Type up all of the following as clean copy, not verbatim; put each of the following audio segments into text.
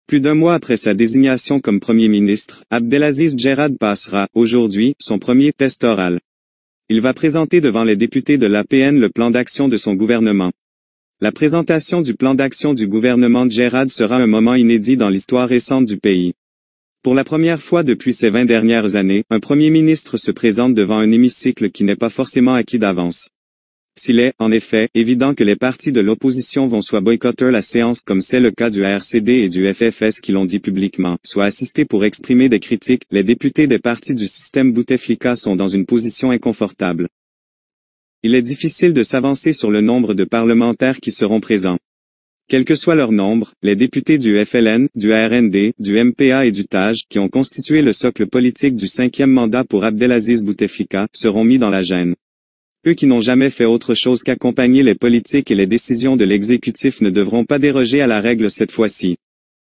Plus d'un mois après sa désignation comme Premier ministre, Abdelaziz Djerad passera, aujourd'hui, son premier test oral. Il va présenter devant les députés de l'APN le plan d'action de son gouvernement. La présentation du plan d'action du gouvernement Djerad sera un moment inédit dans l'histoire récente du pays. Pour la première fois depuis ces 20 dernières années, un Premier ministre se présente devant un hémicycle qui n'est pas forcément acquis d'avance. S'il est, en effet, évident que les partis de l'opposition vont soit boycotter la séance comme c'est le cas du RCD et du FFS qui l'ont dit publiquement, soit assister pour exprimer des critiques, les députés des partis du système Bouteflika sont dans une position inconfortable. Il est difficile de s'avancer sur le nombre de parlementaires qui seront présents. Quel que soit leur nombre, les députés du FLN, du RND, du MPA et du TAJ, qui ont constitué le socle politique du 5e mandat pour Abdelaziz Bouteflika, seront mis dans la gêne. Eux qui n'ont jamais fait autre chose qu'accompagner les politiques et les décisions de l'exécutif ne devront pas déroger à la règle cette fois-ci.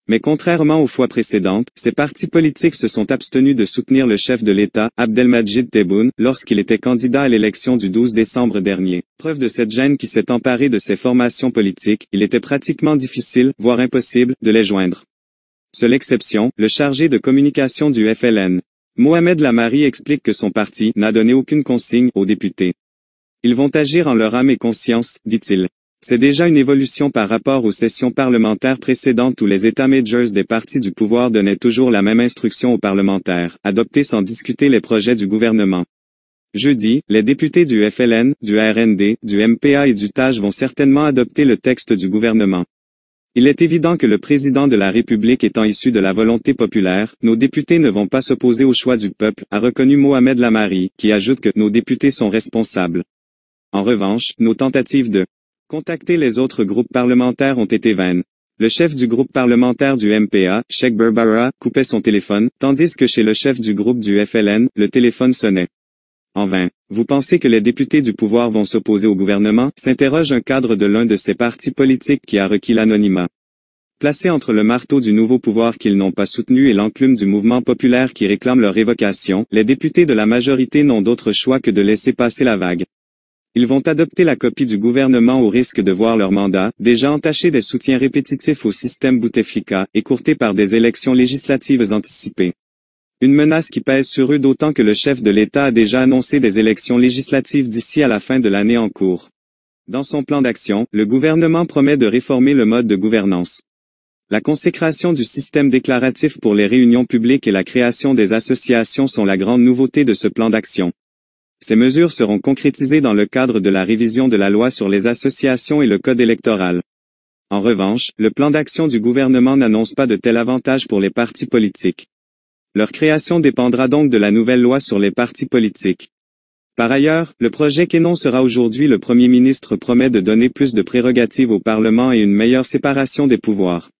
Mais contrairement aux fois précédentes, ces partis politiques se sont abstenus de soutenir le chef de l'État, Abdelmadjid Tebboune, lorsqu'il était candidat à l'élection du 12 décembre dernier. Preuve de cette gêne qui s'est emparée de ces formations politiques, il était pratiquement difficile, voire impossible, de les joindre. Seule exception, le chargé de communication du FLN. Mohamed Lamari explique que son parti n'a donné aucune consigne aux députés. Ils vont agir en leur âme et conscience, dit-il. C'est déjà une évolution par rapport aux sessions parlementaires précédentes où les états-majors des partis du pouvoir donnaient toujours la même instruction aux parlementaires, adopter sans discuter les projets du gouvernement. Jeudi, les députés du FLN, du RND, du MPA et du TAJ vont certainement adopter le texte du gouvernement. Il est évident que le président de la République étant issu de la volonté populaire, nos députés ne vont pas s'opposer au choix du peuple, a reconnu Mohamed Lamari, qui ajoute que nos députés sont responsables. En revanche, nos tentatives de contacter les autres groupes parlementaires ont été vaines. Le chef du groupe parlementaire du MPA, Cheikh Berbara, coupait son téléphone, tandis que chez le chef du groupe du FLN, le téléphone sonnait. En vain. Vous pensez que les députés du pouvoir vont s'opposer au gouvernement? S'interroge un cadre de l'un de ces partis politiques qui a requis l'anonymat. Placés entre le marteau du nouveau pouvoir qu'ils n'ont pas soutenu et l'enclume du mouvement populaire qui réclame leur révocation, les députés de la majorité n'ont d'autre choix que de laisser passer la vague. Ils vont adopter la copie du gouvernement au risque de voir leur mandat, déjà entaché des soutiens répétitifs au système Bouteflika, écourté par des élections législatives anticipées. Une menace qui pèse sur eux d'autant que le chef de l'État a déjà annoncé des élections législatives d'ici à la fin de l'année en cours. Dans son plan d'action, le gouvernement promet de réformer le mode de gouvernance. La consécration du système déclaratif pour les réunions publiques et la création des associations sont la grande nouveauté de ce plan d'action. Ces mesures seront concrétisées dans le cadre de la révision de la loi sur les associations et le code électoral. En revanche, le plan d'action du gouvernement n'annonce pas de tel avantage pour les partis politiques. Leur création dépendra donc de la nouvelle loi sur les partis politiques. Par ailleurs, le projet qu'énoncera aujourd'hui le Premier ministre promet de donner plus de prérogatives au Parlement et une meilleure séparation des pouvoirs.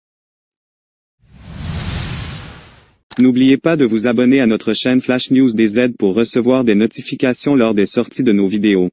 N'oubliez pas de vous abonner à notre chaîne Flash News DZ pour recevoir des notifications lors des sorties de nos vidéos.